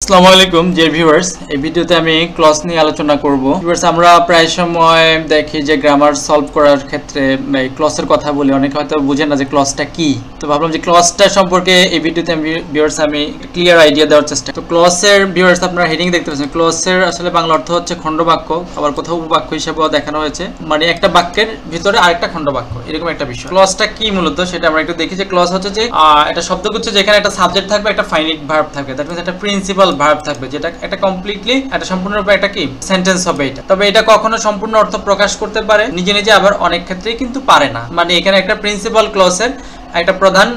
আসসালামু আলাইকুম dear viewers, এই ভিডিওতে আমি ক্লজ নিয়ে আলোচনা করব। ভিউয়ার্স, আমরা প্রায় সময় দেখি যে গ্রামার সলভ করার ক্ষেত্রে এই ক্লজের কথা বলি, অনেকে হয়তো বুঝেন না যে ক্লজটা কি। তো ভাবলাম যে ক্লজটা সম্পর্কে এই ভিডিওতে আমি ক্লিয়ার আইডিয়া দেওয়ার চেষ্টা। তো ক্লজের ভিউয়ার্স আপনারা হেডিং দেখতে পাচ্ছেন, ক্লজের আসলে বাংলা অর্থ হচ্ছে খণ্ডবাক্য, আবার কোথাও উপবাক্য হিসেবেও দেখানো হয়েছে, মানে একটা বাক্যের ভিতরে আরেকটা খণ্ডবাক্য, এরকম একটা বিষয়। ক্লজটা কি মূলত সেটা আমরা একটু দেখি। যে ক্লজ হচ্ছে যে একটা শব্দগুচ্ছ যেখানে একটা সাবজেক্ট থাকবে, একটা ফাইনাইট ভার্ব থাকবে, দ্যাট মিন্স একটা প্রিন্সিপাল ভার্ব থাকবে, যেটা একটা কমপ্লিটলি একটা সম্পূর্ণরূপে একটা কি সেন্টেন্স হবে এটা। তবে এটা কখনো সম্পূর্ণ অর্থ প্রকাশ করতে পারে নিজে নিজে, আবার অনেক ক্ষেত্রেই কিন্তু পারে না। মানে এখানে একটা প্রিন্সিপাল ক্লজের একটা প্রধান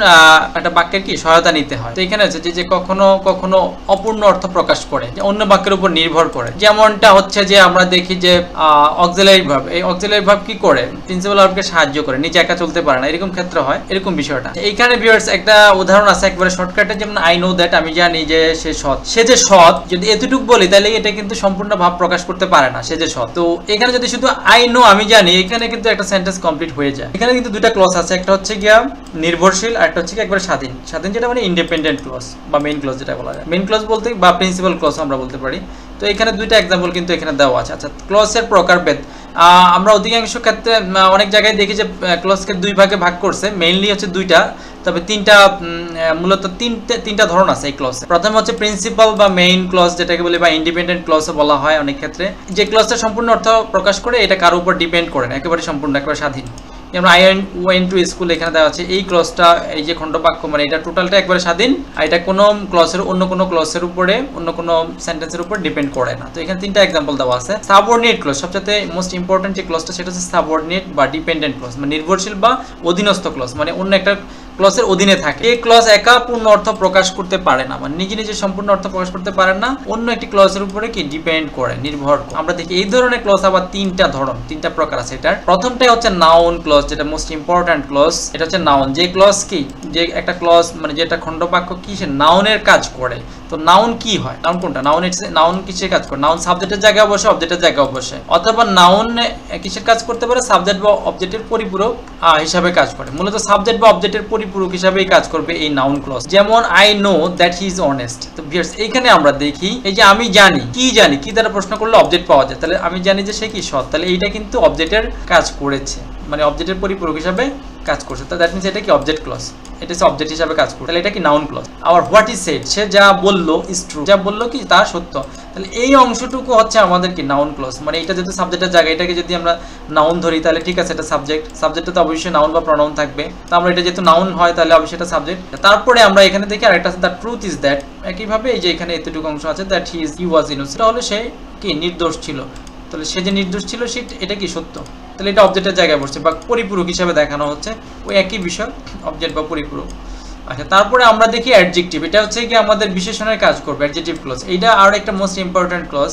একটা বাক্যের কি সহায়তা নিতে হয়। তো এখানে হচ্ছে যে কখনো কখনো অপূর্ণ অর্থ প্রকাশ করে, যে অন্য বাক্যের উপর নির্ভর করে। যেমনটা হচ্ছে যে আমরা দেখি যে অক্সিলারি ভার্ব, এই অক্সিলারি ভার্ব কি করে প্রিন্সিপাল ভার্বকে সাহায্য করে, নিজে একা চলতে পারে না, এরকম ক্ষেত্র হয়, এরকম বিষয়টা। এইখানে ভিউয়ার্স একটা উদাহরণ আছে একবারে শর্টকাটে, যেমন আই নো দ্যাট, আমি জানি যে সে সৎ। সে যে সৎ যদি এতটুকু বলি তাহলে এটা কিন্তু সম্পূর্ণ ভাব প্রকাশ করতে পারে না, সে যে সৎ। তো এখানে যদি শুধু আই নো আমি জানি, এখানে কিন্তু একটা সেন্টেন্স কমপ্লিট হয়ে যায়। এখানে কিন্তু দুইটা ক্লজ আছে, একটা হচ্ছে গিয়া নির্ভরশীল আর একটা হচ্ছে কি একবারে স্বাধীন। স্বাধীন যেটা মানে ইন্ডিপেন্ডেন্ট ক্লজ বা মেইন ক্লজ যেটা বলা যায়। মেইন ক্লজ বলতে বা প্রিন্সিপাল ক্লজ আমরা বলতে পারি। তো এখানে দুইটা এক্সাম্পল কিন্তু এখানে দেওয়া আছে। আচ্ছা, ক্লজের প্রকারভেদ আমরা অধিকাংশ ক্ষেত্রে অনেক জায়গায় দেখি যে ক্লজকে দুই ভাগে ভাগ করছে, মেইনলি হচ্ছে দুইটা, তবে তিনটা মূলত তিনটা ধরন আছে এই ক্লজে। প্রথম হচ্ছে প্রিন্সিপাল বা মেইন ক্লজ যেটাকে বলি, বা ইন্ডিপেন্ডেন্ট ক্লজও বলা হয় অনেক ক্ষেত্রে। যে ক্লজটা সম্পূর্ণ অর্থ প্রকাশ করে, এটা কারোর উপর ডিপেন্ড করে না, একেবারে সম্পূর্ণ একেবারে স্বাধীন। যেমন আই ওয়েন্ট টু স্কুল, এখানে দেওয়া আছে এই ক্লজটা, এই যে খণ্ডবাক্য, মানে এটা টোটালটা একবারে স্বাধীন, আর এটা কোনো ক্লজের অন্য কোনো ক্লজের উপরে, অন্য কোনো সেন্টেন্সের উপর ডিপেন্ড করে না। তো এখানে তিনটা এক্সাম্পল দেওয়া আছে। সাবঅর্ডিনেট ক্লজ, সবচেয়ে মোস্ট ইম্পর্টেন্ট যে ক্লজটা সেটা হচ্ছে সাবঅর্ডিনেট বা ডিপেন্ডেন্ট ক্লজ, মানে নির্ভরশীল বা অধীনস্থ ক্লজ, মানে অন্য একটা ক্লজের অধীনে থাকে। এই ক্লজ একা পূর্ণ অর্থ প্রকাশ করতে পারে না, মানে নিজে নিজে সম্পূর্ণ অর্থ প্রকাশ করতে পারে না, অন্য একটি ক্লজের উপরে কি ডিপেন্ড করে, নির্ভর করে। আমরা দেখি এই ধরনের ক্লজ আবার তিনটা প্রকার আছে। এটার প্রথমটাই হচ্ছে নাউন ক্লজ, যেটা মোস্ট ইম্পর্টেন্ট ক্লজ। এটা হচ্ছে নাউন, যে ক্লজ কি, যে একটা ক্লজ মানে যেটা খণ্ডবাক্য কি সে নাউনের কাজ করে। তো নাউন কি হয়, নাউন কোনটা, নাউন কিসের কাজ করে, নাউন সাবজেক্টের জায়গায় বসে, অবজেক্টের জায়গায় বসে, অথবা নাউন কিসের কাজ করতে পারে, সাবজেক্ট বা অবজেক্টের পরিপূরক হিসাবে কাজ করে। মূলত সাবজেক্ট বা অবজেক্টের পরিপূরক হিসাবেই কাজ করবে এই নাউন ক্লজ। যেমন I know that he is honest. তো ভিউয়ার্স, এইখানে আমরা দেখি এই যে আমি জানি, কি দ্বারা প্রশ্ন করলে অবজেক্ট পাওয়া যায়, তাহলে আমি জানি যে সে কি সৎ, তাহলে এইটা কিন্তু অবজেক্টের কাজ করেছে, মানে অবজেক্টের পরিপূরক হিসাবে কাজ করছে। তো দ্যাট মিন্স এটা কি অবজেক্ট ক্লজ, এটা হচ্ছে অবজেক্ট হিসাবে কাজ করছে, তাহলে এটা কি নাউন ক্লজ। আবার হোয়াট ইজ সেড, সে যা বললো ইজ ট্রু, যা বললো কি তা সত্য, তাহলে এই অংশটুকু হচ্ছে আমাদের কি নাউন ক্লজ। মানে এটা যেহেতু সাবজেক্টের জায়গা, এটাকে যদি আমরা নাউন ধরি তাহলে ঠিক আছে, এটা সাবজেক্টে তো অবশ্যই নাউন বা প্রনাউন থাকবে। তো আমরা এটা যেহেতু নাউন হয় তাহলে অবশ্যই এটা সাবজেক্ট। তারপরে আমরা এখানে দেখি আরেকটা আছে দ্য ট্রুথ ইজ দ্যাট, একইভাবে এই যে এখানে এতটুকু অংশ আছে দ্যাট হি ওয়াজ ইনোসেন্ট, তাহলে সে কি নির্দোষ ছিল, তাহলে সে যে নির্দোষ ছিল এটা কি সত্য, তাহলে এটা অবজেক্টের জায়গায় বসছে বা পরিপূরক হিসাবে দেখানো হচ্ছে, ওই একই বিষয় অবজেক্ট বা পরিপূরক। আচ্ছা, তারপরে আমরা দেখি অ্যাডজেক্টিভ, এটা হচ্ছে কি আমাদের বিশেষণের কাজ করবে, অ্যাডজেক্টিভ ক্লজ। এইটা আর একটা মোস্ট ইম্পর্টেন্ট ক্লজ।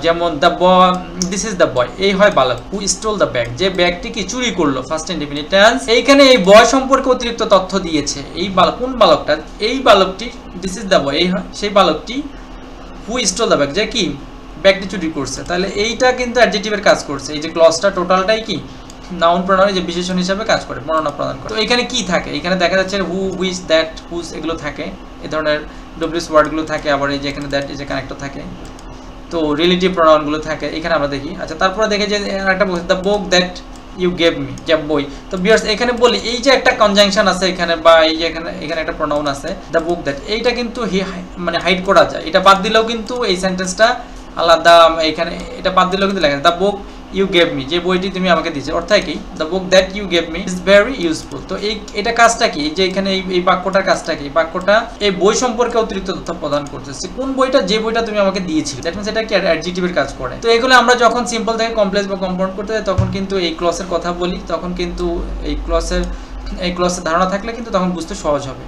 যেমন the boy, this is the boy, এই হয় বালক, হু স্টোল দ্য ব্যাগ, যে ব্যাগটি কি চুরি করলো, ফার্স্ট ইনডিফিনিট টেন্স। এইখানে এই বয় সম্পর্কে অতিরিক্ত তথ্য দিয়েছে। এই বালক, কোন বালকটা, এই বালকটি, দিস ইজ দ্য বয়, এই হয় সেই বালকটি, হু স্টোল দ্য ব্যাগ, যে কি ব্যাগটি চুরি করছে, তাহলে এইটা কিন্তু অ্যাডজেক্টিভের কাজ করছে। এই যে ক্লজটা টোটালটাই কি নাউন প্রোনাউন, যে বিশেষণ হিসাবে কাজ করে, বর্ণনা প্রদান করে। তো এখানে কি থাকে, এখানে দেখা যাচ্ছে হু, হুইচ, দ্যাট, হুজ, এগুলো থাকে, এই ধরনের ডব্লিউএস ওয়ার্ডগুলো থাকে, আবার এই যে এখানে দ্যাট, এই যে কানেক্টর থাকে, তো রিলেটিভ প্রোনাউনগুলো থাকে এখানে আমরা দেখি। আচ্ছা, তারপরে দেখে যে আরেকটা বলছে the book that you gave me, যে বই। তো ভিউয়ার্স, এখানে বলি এই যে একটা কনজাংশন আছে এখানে, বা এই যে এখানে একটা প্রোনাউন আছে দ্য বুক দ্যাট, এইটা কিন্তু মানে হাইড করা যায়, এটা বাদ দিলেও কিন্তু এই সেন্টেন্সটা আলাদা, এখানে এটা বাদ দিলেও কিন্তু লেখা the book you gave me, যে বইটি তুমি আমাকে দিয়েছো, অর্থাৎ কি the book that you gave me is very useful. তো এটা কাজটা কি, যে এখানে এই বাক্যটার কাজটা কি, বাক্যটা এই বই সম্পর্কে অতিরিক্ত তথ্য প্রদান করতেছে, কোন বইটা, যে বইটা তুমি আমাকে দিয়েছিলে, দ্যাট মিন্স এটা কি অ্যাডজেক্টিভের কাজ করে। তো এগুলো আমরা যখন সিম্পল থেকে কমপ্লেক্স বা কম্পাউন্ড করতে যাই তখন কিন্তু এই ক্লজের কথা বলি, তখন কিন্তু এই ক্লজের ধারণা থাকলে কিন্তু তখন বুঝতে সহজ হবে।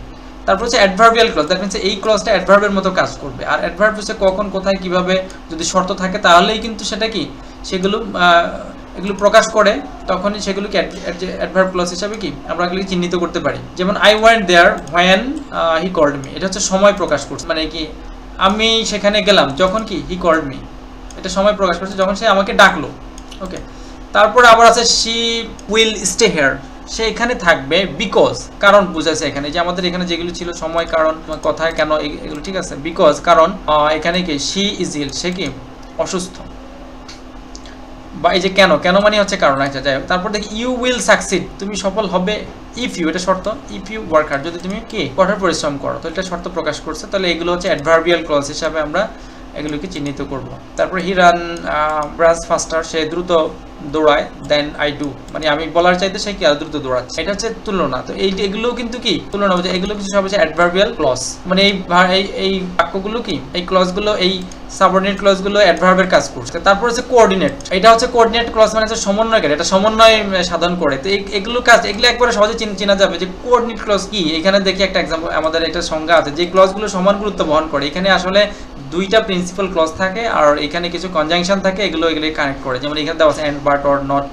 তারপর হচ্ছে অ্যাডভার্বিয়াল ক্লজ, দ্যাট মিন্স এই ক্লজটা অ্যাডভার্বের মতো কাজ করবে। আর অ্যাডভার্ব হচ্ছে কখন, কোথায়, কিভাবে, যদি শর্ত থাকে তাহলেই কিন্তু সেটা কি এগুলো প্রকাশ করে, তখনই সেগুলোকে অ্যাডভার্ব ক্লজ হিসাবে কি আমরা এগুলোকে চিহ্নিত করতে পারি। যেমন I went there when he called me, এটা হচ্ছে সময় প্রকাশ করছে, মানে কি আমি সেখানে গেলাম যখন কি হি কল্ড মি, এটা সময় প্রকাশ করছে যখন সে আমাকে ডাকলো। ওকে, তারপরে আবার আছে শি উইল স্টে হেয়ার, সে এখানে থাকবে বিকজ, কারণ বুঝাইছে এখানে যে আমাদের এখানে যেগুলো ছিল সময়, কারণ, কথায়, কেন, এগুলো ঠিক আছে। বিকজ কারণ, এখানে কি শি ইজ ইল, সে কি অসুস্থ, বা এই যে কেন, কেন মানে হচ্ছে কারণ। আচ্ছা যাই হোক, তারপর দেখি ইউ উইল সাকসিড, তুমি সফল হবে, ইফ ইউ, এটা শর্ত, ইফ ইউ ওয়ার্ক হার্ড, যদি তুমি কি কঠোর পরিশ্রম করো, তো এটা শর্ত প্রকাশ করছে। তাহলে এগুলো হচ্ছে অ্যাডভার্বিয়াল ক্লজ হিসাবে আমরা এগুলোকে চিহ্নিত করব। তারপর হি রানস ফাস্টার, সে দ্রুত দৌড়ায়, দেন আই ডু, মানে আমি বলার চাইতে সে কি আরো দ্রুত দৌড়াচ্ছে, এটা হচ্ছে তুলনা। তো এগুলো কিন্তু কি তুলনা বোঝায়, এগুলো কিছু সব হচ্ছে অ্যাডভার্বিয়াল ক্লজ, মানে এই বাক্যগুলো কি, এই ক্লজগুলো, এই সাবঅর্ডিনেট ক্লজগুলো অ্যাডভার্বের কাজ করছে। তারপর হচ্ছে কোঅর্ডিনেট, এটা হচ্ছে কোঅর্ডিনেট ক্লজ, মানে হচ্ছে সমন্বয়কারী, এটা সমন্বয় সাধন করে। তো এগুলো কাজ, এগুলো একবারে সহজে চেনা যাবে যে কোঅর্ডিনেট ক্লজ কি। এখানে দেখি একটা এক্সাম্পল, আমাদের একটা সংজ্ঞা আছে, যে ক্লজগুলো সমান গুরুত্ব বহন করে। এখানে আসলে দুইটা প্রিন্সিপাল ক্লজ থাকে আর এখানে কিছু কনজাংশন থাকে, এগুলো কানেক্ট করে। যেমন এখানে দেওয়া আছে এন্ড, বাট, অর, নট,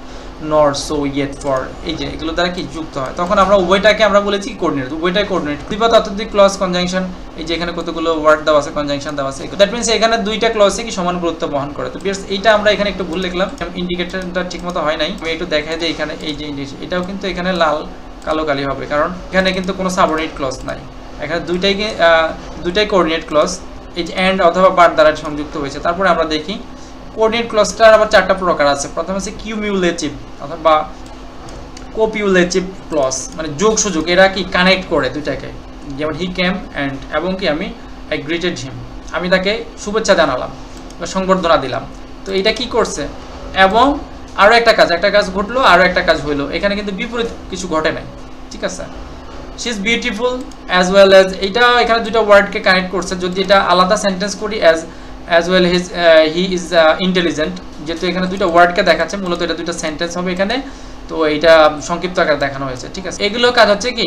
নর, সো, ইয়েট, ফর, এই যে এগুলো দ্বারা কি যুক্ত হয়, তখন আমরা উভয়টাকে আমরা বলেছি কোঅর্ডিনেট, উভয়টাই কোঅর্ডিনেট। দ্বিপদ অত্যধিক ক্লজ কনজাংশন, এই যে এখানে কতগুলো ওয়ার্ড দেওয়া আছে, কনজাংশন দেওয়া আছে, দ্যাট মিন্স এখানে দুইটা ক্লজে কি সমান গুরুত্ব বহন করে। তো বিয়ার্স, এইটা আমরা এখানে একটু ভুল লিখলাম, ইন্ডিকেটরটা ঠিকমতো হয় নাই, আমি একটু দেখাই দিই। এখানে এই যে ইন্ডিকেটর, এটাও কিন্তু এখানে লাল কালো কালি হবে, কারণ এখানে কিন্তু কোনো সাবঅর্ডিনেট ক্লজ নাই, এখানে দুইটাই কোঅর্ডিনেট ক্লজ, এই যে এন্ড অথবা বাট দ্বারা সংযুক্ত হয়েছে। তারপরে আমরা দেখি কোঅর্ডিনেট ক্লজটার আবার চারটা প্রকার আছে। প্রথমে আছে কিউমিউলেটিভ অথবা কোপিউলেটিভ ক্লজ, মানে যোগ সুযোগ, এরা কি কানেক্ট করে দুইটাকে। যেমন হি কেম অ্যান্ড, এবং কি আমি আই গ্রিটেড হিম, আমি তাকে শুভেচ্ছা জানালাম বা সংবর্ধনা দিলাম। তো এটা কি করছে, এবং আরও একটা কাজ ঘটলো, আরও একটা কাজ হইলো, এখানে কিন্তু বিপরীত কিছু ঘটে নাই, ঠিক আছে। She is beautiful as well as, এইটা এখানে দুটো ওয়ার্ডকে কানেক্ট করছে। যদি এটা আলাদা সেন্টেন্স করি, as well he is intelligent, যেহেতু এখানে দুটো ওয়ার্ডকে দেখাচ্ছে, মূলত এটা দুটো সেন্টেন্স হবে এখানে, তো এইটা সংক্ষিপ্ত আকারে দেখানো হয়েছে, ঠিক আছে। এগুলো কাজ হচ্ছে কি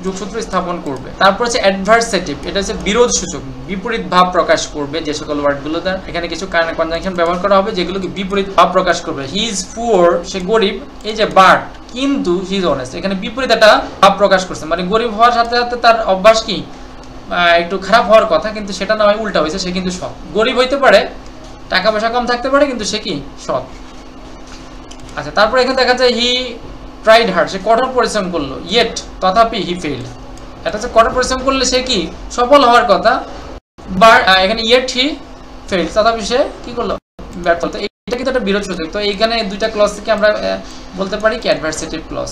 যোগসূত্র স্থাপন করবে। তারপর হচ্ছে অ্যাডভার্সেটিভ, এটা হচ্ছে বিরোধ সূচক, বিপরীত ভাব প্রকাশ করবে। যে সকল ওয়ার্ডগুলো দ্বারা এখানে কিছু কনজাংশন ব্যবহার করা হবে যেগুলো কি বিপরীত ভাব প্রকাশ করবে। হি ইজ পুয়ার, সে গরিব, এই যে বাট, কিন্তু হি ইজ অনেস্ট, এখানে বিপরীত একটা ভাব প্রকাশ করছে, মানে গরিব হওয়ার সাথে সাথে তার অভ্যাস কি একটু খারাপ হওয়ার কথা, কিন্তু সেটা না হয় উল্টা হয়েছে, সে কিন্তু সৎ। গরিব হইতে পারে, টাকা পয়সা কম থাকতে পারে, কিন্তু সে কি সৎ। আচ্ছা, তারপর এখানে দেখা যায় হি ট্রাইড হার্ড, সে কঠোর পরিশ্রম করলো, ইয়েট, তথাপি হি ফেইল্ড, এটা হচ্ছে কঠোর পরিশ্রম করলে সে কি সফল হওয়ার কথা, বাট এখানে ইয়েট হি ফেইল্ড, তথাপি সে কি করলো, ব্যর্থ হলো। এটা কিন্তু একটা বিরোধ সূচক। তো এইখানে দুইটা ক্লজ থেকে আমরা বলতে পারি কি অ্যাডভার্সেটিভ ক্লজ,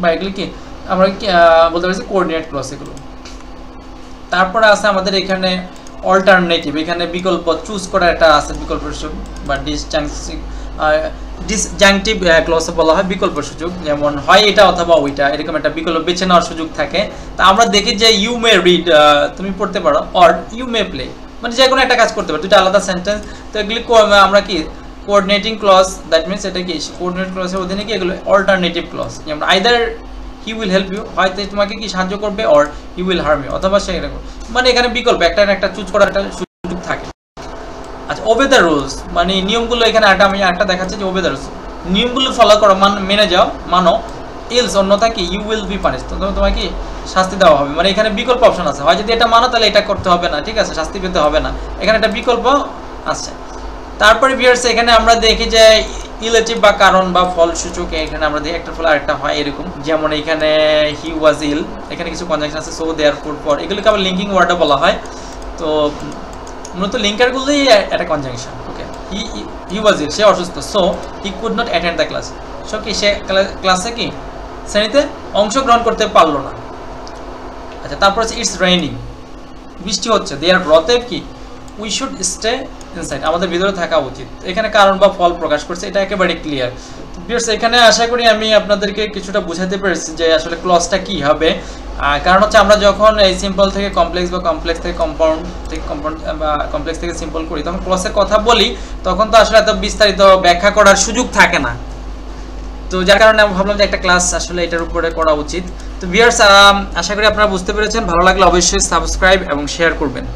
বা এগুলো কি আমরা বলতে পারি কোঅর্ডিনেট ক্লজ এগুলো। তারপরে আছে আমাদের এখানে অল্টারনেটিভ, এখানে বিকল্প চুজ করা একটা আছে, বিকল্প সূচক বা ডিসজাংটিভ ক্লজ বলা হয় বিকল্প সূচক, যেমন হয় এটা অথবা ওইটা, এরকম একটা বিকল্প বেছে নেওয়ার সুযোগ থাকে। তা আমরা দেখি যে ইউ মে রিড, তুমি পড়তে পারো, অর ইউ মে প্লে, মানে যে কোনো একটা কাজ করতে পারো, দুটো আলাদা সেন্টেন্স। তো এগুলি আমরা কি কোঅর্ডিনেটিং ক্লজ, দ্যাট মিনস এটা কি কোঅর্ডিনেট ক্লজের অধীনে কি এগুলো অল্টারনেটিভ ক্লজ। যেমন either he will help you, হয়তো তোমাকে কি সাহায্য করবে, or he will harm you, অথবা সে এরকম, মানে এখানে বিকল্প একটা চুজ করার একটা সুযোগ থাকে। আচ্ছা, ওবে দ্য রুলস, মানে নিয়মগুলো, এখানে আমি একটা দেখাচ্ছি যে ওবে দ্য রুলস, নিয়মগুলো ফলো করো, মেনে যাও, মানো, ইলস অন্যথা কি ইউ উইল বি পানিশড, তোমাকে কি শাস্তি দেওয়া হবে। মানে এখানে বিকল্প অপশন আছে, হয় যদি এটা মানো তাহলে এটা করতে হবে না, ঠিক আছে, শাস্তি পেতে হবে না, এখানে একটা বিকল্প আছে। তারপরে ভিউয়ার্স, এখানে আমরা দেখি যে ইলেটিভ বা কারণ বা ফল সূচক, এখানে আমরা দেখি একটা ফল আরেকটা হয় এরকম। যেমন এখানে হি ওয়াজ ইল, এখানে কিছু কনজাংশন আছে, সো দেয়ারফর, ফর, এগুলোকে আবার লিঙ্কিং ওয়ার্ডও বলা হয়। তো মূলত লিঙ্কারগুলোই একটা কনজাংশন। ওকে, হি ওয়াজ ইল, সে অসুস্থ, so he could not attend the class, so কি সে ক্লাসে কি শ্রেণীতে অংশগ্রহণ করতে পারলো না। আচ্ছা, তারপর হচ্ছে ইটস রেইনিং, বৃষ্টি হচ্ছে, দে আর অতএব কি উই শুড স্টে ইনসাইড, আমাদের ভিতরে থাকা উচিত। এখানে কারণ বা ফল প্রকাশ করছে, এটা একেবারে ক্লিয়ার। ভিউয়ার্স, এখানে আশা করি আমি আপনাদেরকে কিছুটা বুঝাতে পেরেছি যে আসলে ক্লজটা কি হবে। কারণ হচ্ছে আমরা যখন এই সিম্পল থেকে কমপ্লেক্স বা কমপ্লেক্স থেকে কম্পাউন্ড বা কমপ্লেক্স থেকে সিম্পল করি, তখন ক্লজের কথা বলি, তখন তো আসলে এত বিস্তারিত ব্যাখ্যা করার সুযোগ থাকে না। তো যার কারণে আমি ভাবলাম যে একটা ক্লাস আসলে এটার উপরে করা উচিত। তো ভিউয়ার্স, আশা করি আপনারা বুঝতে পেরেছেন। ভালো লাগলে অবশ্যই সাবস্ক্রাইব এবং শেয়ার করবেন।